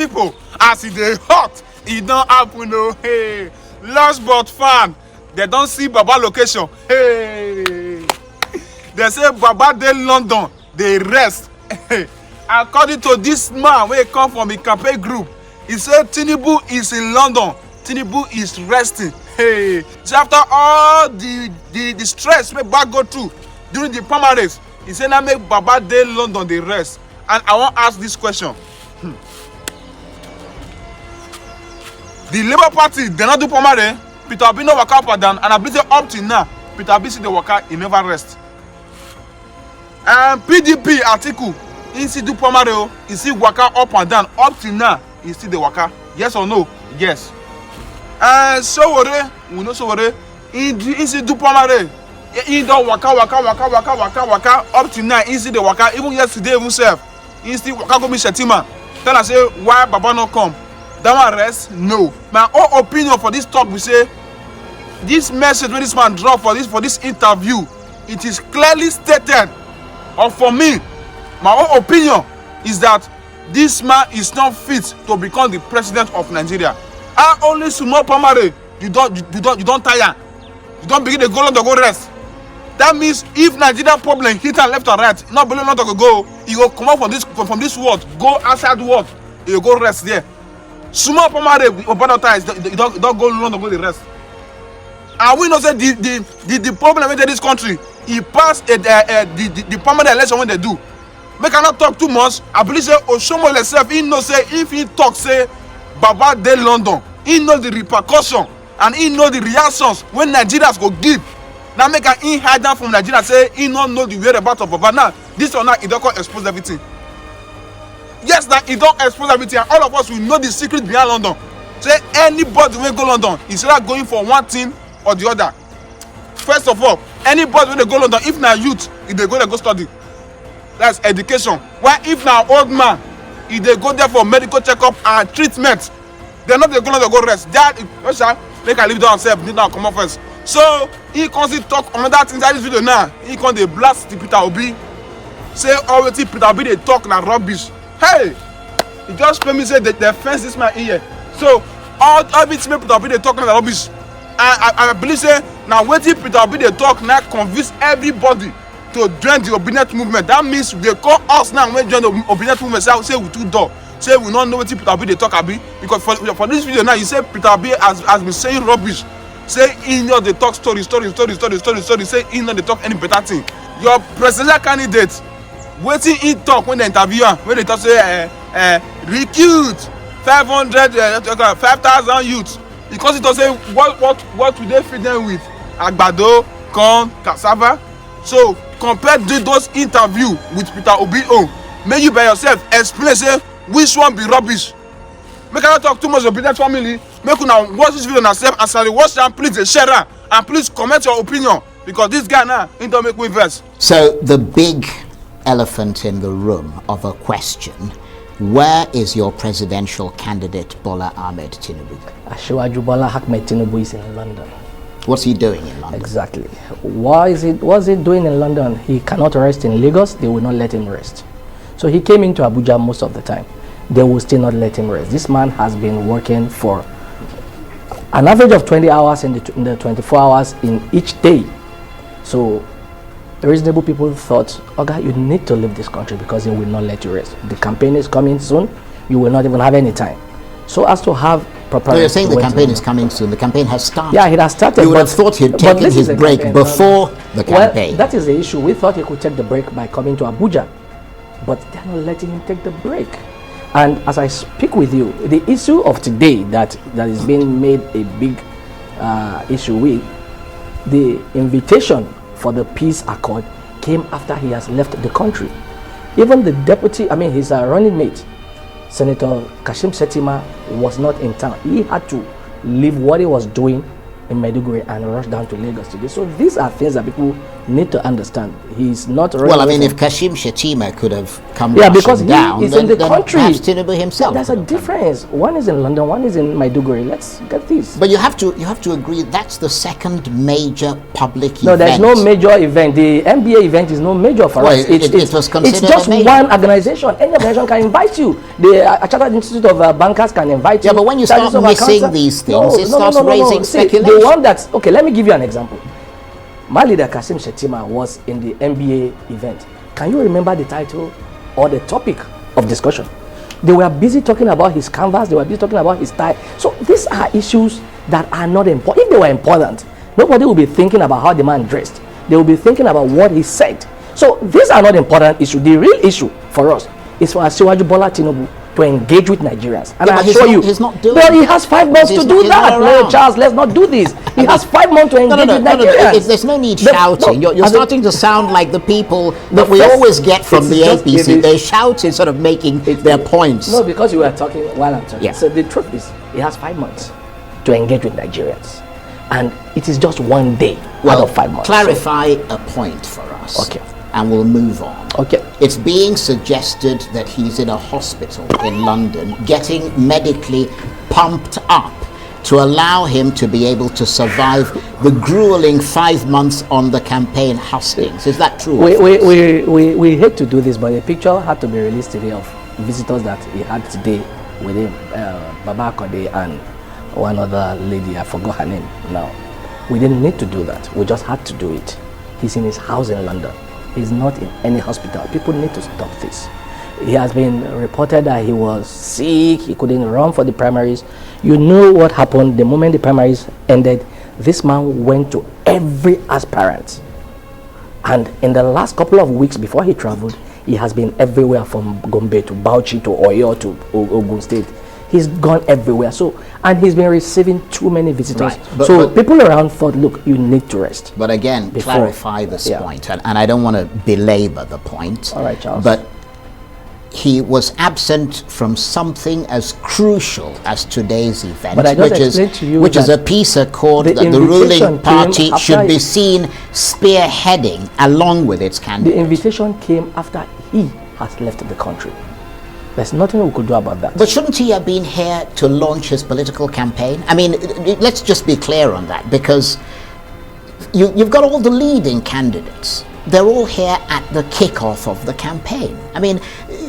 people, as it dey hot, it don't happen, no. Hey, lost but fan. They don't see Baba location. Hey, they say Baba dey London, they rest. According to this man, wey come from the campaign group, he said Tinubu is in London. Tinubu is resting. Hey, so after all the stress wey Baba go through during the primaries, he said now make Baba dey London dey rest. And I wan ask this question. The Labour Party dey not do primary. Peter Obi no waka up and down, and I believe say up till now, Peter Obi see the waka, he never rest. And PDP Atiku, he still do primary, he still waka up and down. Up till now, he still the waka. Yes or no? Yes. And Sowore, we know Sowore, he still do primary. He don waka. Up till now, he still the waka. Even yesterday himself, he still waka go meet Shetima. Tell us say why Baba no come. That one rest? No. My own opinion for this talk, we say this message when this man drop for this interview, it is clearly stated. Or for me, my own opinion is that this man is not fit to become the president of Nigeria. And only small primary, you don't tire. You don't begin to go on to go rest. That means if Nigeria problem hit and left and right, not believe not to go, you go come out from this world, go outside the world, you go rest there. Small primary, you don't go long to go the rest. And we know that the problem with this country, he passed the permanent election when they do. Make I not talk too much. I believe say Oshomo himself, he know say if he talk say Baba dey London, he know the repercussion and he know the reactions when Nigerians go give. Now make he hide down from Nigeria say he don't know the whereabouts of Baba. Now this or not, he don't expose everything. Yes, that he don't expose everything, and all of us will know the secret behind London. Say anybody when go London, is either going for one thing or the other. First of all, anybody when they go London, if na youth, if they go study, that's education. Why if na old man, if they go there for medical checkup and treatment, they're not they go London go rest. That make I leave down self, need not come up first. So he constantly talk another thing inside this video now. He can dey blast the Peter Obi, say already Peter Obi they talk na rubbish. Hey, he just made me say that they fence this man here. So all this make Peter Obi they talk na rubbish. I believe say now waiting Peter Obi they talk now convince everybody to join the obedient movement. That means they call us now when join the obedient movement. Say we too dull. Say we don't know what Peter Obi they talk abi, because for this video now you say Peter Obi has been saying rubbish. Say he know they talk story. Say he know they talk any better thing. Your presidential candidate, waiting he talk when they interview him, when they talk say recruit 5,000 youths. Because it does say what do they feed them with? Agbado, corn, cassava. So compare those interview with Peter Obi. Make you by yourself explain say which one be rubbish. Make I not talk too much about that family. Make you now watch this video on yourself and say watch and please share it and please comment your opinion, because this guy now he don't make me vex. So the big elephant in the room of a question: where is your presidential candidate Bola Ahmed Tinubu? Asiwaju Bola Ahmed Tinubu is in London. What's he doing in London? Exactly. What's he doing in London? He cannot rest in Lagos. They will not let him rest. So he came into Abuja most of the time. They will still not let him rest. This man has been working for an average of 20 hours in the 24 hours in each day. So reasonable people thought, okay, you need to leave this country because he will not let you rest. The campaign is coming soon. You will not even have any time. So as to have proper... So you're saying the campaign is coming soon. The campaign has started. Yeah, it has started. You would have thought he'd taken his break before the campaign. Well, that is the issue. We thought he could take the break by coming to Abuja, but they're not letting him take the break. And as I speak with you, the issue of today that is being made a big issue with, the invitation for the peace accord came after he has left the country. Even the deputy, his running mate, Senator Kashim Shettima, was not in town. He had to leave what he was doing in Maiduguri and rush down to Lagos today. So these are things that people need to understand he's not. Well, I mean, if Kashim Shettima could have come because rushing he down, is then, in the then country. perhaps Tinubu himself. There's a difference. One is in London, one is in Maiduguri. Let's get this. But you have to agree that's the second major public event. No, there's no major event. The NBA event is no major for Well, us. it was considered it's just a major. one organization. Any organization can invite you. The Chartered Institute of Bankers can invite you. Yeah, but when you start missing these things, it starts raising speculation. The one that's okay. Let me give you an example. My leader Kashim Shettima was in the NBA event. Can you remember the title or the topic of discussion? They were busy talking about his canvas. They were busy talking about his tie. So these are issues that are not important. If they were important, nobody will be thinking about how the man dressed. They will be thinking about what he said. So these are not important issues. The real issue for us is for Asiwaju Bola Tinubu to engage with Nigerians. And Yeah, I but assure you, he's not doing but he it. has 5 months to He's do not that. No, around. Charles, let's not do this. He has 5 months to engage with Nigerians. There's no need The- shouting. no, You're as in- starting to sound like the people that we first- always get from it's the just- APC. it is- They shout instead of making their points. No, because you were talking while I'm talking. Yeah. So the truth is, he has 5 months to engage with Nigerians. And it is just 1 day out of 5 months. Clarify a point for us. Okay. And we'll move on. Okay. It's being suggested that he's in a hospital in London getting medically pumped up to allow him to be able to survive the grueling 5 months on the campaign hustings. Is that true? We hate to do this, but a picture had to be released today of visitors that he had today with him, Baba Konde and one other lady. I forgot her name now. We didn't need to do that. We just had to do it. He's in his house in London. He's not in any hospital. People need to stop this. He has been reported that he was sick. He couldn't run for the primaries. You know what happened the moment the primaries ended? This man went to every aspirant. And in the last couple of weeks before he traveled, he has been everywhere from Gombe to Bauchi to Oyo to Ogun State. He's gone everywhere. So, and he's been receiving too many visitors. Right. But people around thought, look, you need to rest. But again, Before. clarify this Yeah. point, and I don't want to belabor the point. All right, Charles. But he was absent from something as crucial as today's event, But I just which explained to you is a that peace accord the that the invitation ruling party came should after be it- seen spearheading along with its The candidate. invitation came after he has left the country. There's nothing we could do about that. But shouldn't he have been here to launch his political campaign? I mean, let's just be clear on that, because you've got all the leading candidates. They're all here at the kickoff of the campaign. I mean,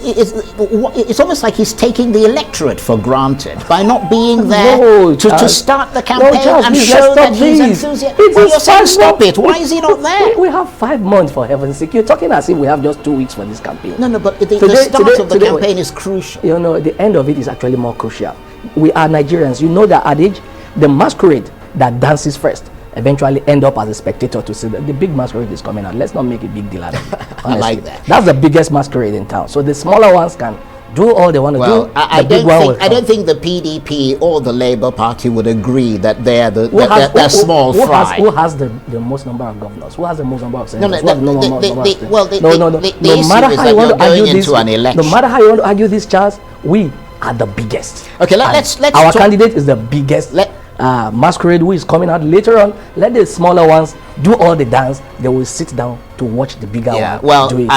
it's almost like he's taking the electorate for granted by not being there No, to Charles. start the campaign Charles, and please, show let's that stop he's this. enthusiastic. It Well, is you're saying 5 stop months. it. Why is he not there? We have 5 months, for heaven's sake. You're talking as if we have just 2 weeks for this campaign. No, but the Today- start today- of the today- campaign is crucial. You know, the end of it is actually more crucial. We are Nigerians. You know that adage, the masquerade that dances first eventually end up as a spectator to see that the big masquerade is coming out. Let's not make a big deal out of it. I like honestly. that. That's the biggest masquerade in town. So the smaller ones can do all they want to Well, do. I The big don't one think will I don't come. think the PDP or the Labour Party would agree that they're Who they're small fry. Who has the most number of governors? Who has the most number of senators? Who has the the- number the- of the- states? well, the- no, the- no, no. the No issue matter is how that you want you're to argue going this, into an election. no matter how you want to argue this, Charles, we are the biggest. Okay, And let's our talk- candidate is the biggest. Masquerade who is coming out later on. Let the smaller ones do all the dance. They will sit down to watch the bigger Yeah, one. well, do it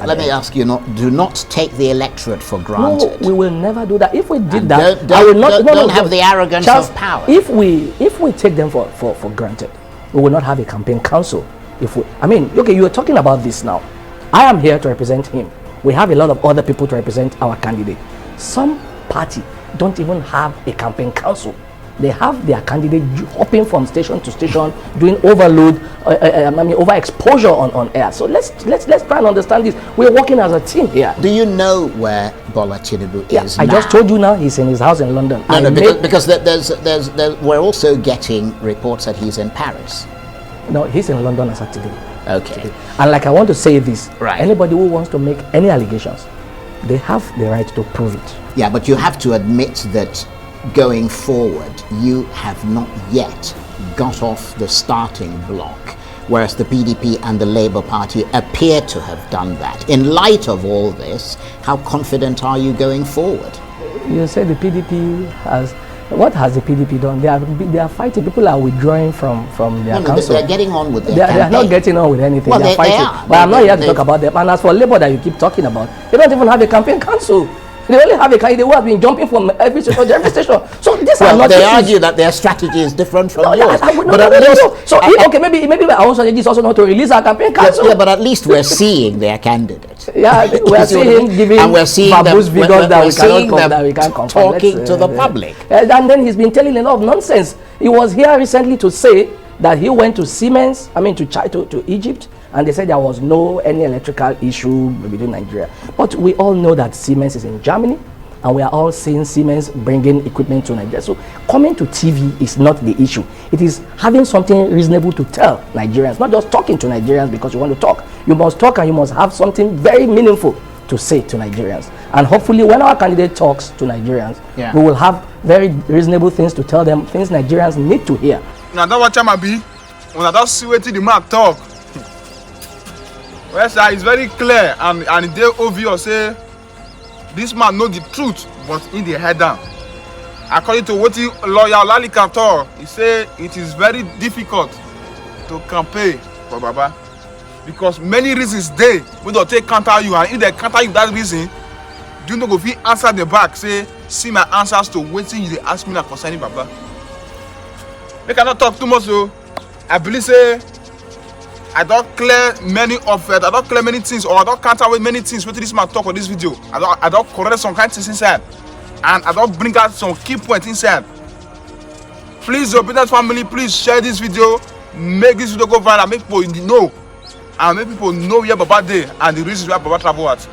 let me ask you: do not take the electorate for No, granted. we will never do that. If we did And that, don't- I will not. don't- no, don't no, have no. the arrogance Charles, of power. If we take them for granted, we will not have a campaign council. Okay, you are talking about this now. I am here to represent him. We have a lot of other people to represent our candidate. Some party don't even have a campaign council. They have their candidate hopping from station to station, doing overload, overexposure on air. So let's try and understand this. We're working as a team here. Do you know where Bola Tinubu is I now? just told you now he's in his house in London. No, because we're also getting reports that he's in Paris. No, he's in London as of today. Okay. And like I want to say this, Right. anybody who wants to make any allegations, they have the right to prove it. Yeah, but you have to admit that going forward, you have not yet got off the starting block, whereas the PDP and the Labour Party appear to have done that. In light of all this, how confident are you going forward? You say the PDP has What has the PDP done? They are fighting. People are withdrawing from their No, council. they're getting on with their They are campaign. not getting on with anything. Well, they are fighting. are. But I'm not here to They- talk about them. And as for Labour that you keep talking about, they don't even have a campaign council. They only have a candidate who has been jumping from every station to every station. So these are Well, not they issues. argue that their strategy is different from No, yours. but at least, so okay, maybe our strategy is also not to release our campaign council. yeah, but at least we're seeing their candidates. Yeah, we are You see what I seeing him mean? giving And we're seeing them- verbose figures we're- that we're we seeing cannot them that we can't confirm. talking to the public. And then he's been telling a lot of nonsense. He was here recently to say that he went to Siemens, to Egypt, and they said there was no any electrical issue between Nigeria. But we all know that Siemens is in Germany, and we are all seeing Siemens bringing equipment to Nigeria. So coming to TV is not the issue. It is having something reasonable to tell Nigerians, not just talking to Nigerians because you want to talk. You must talk and you must have something very meaningful to say to Nigerians. And hopefully when our candidate talks to Nigerians, Yeah. we will have very reasonable things to tell them, things Nigerians need to hear. Now that what I be, when I don't see what the man talk. Well, sir, it's very clear and they obvious say this man know the truth, but in the head down. According to what lawyer Lalika talk, he say it is very difficult to campaign for Baba because many reasons they don't take counter you, and if they counter you that reason, you no go fit answer the back. Say, see my answers to wetin you dey ask me now concerning Baba. Make I not talk too much though. I believe say I don't clear many things, or I don't counter with many things with this man talk on this video. I don't correct some kind of things inside, and I don't bring out some key points inside. Please, your business family, please share this video, make this video go viral, make people know, and make people know where Baba dey and the reasons why Baba travel at.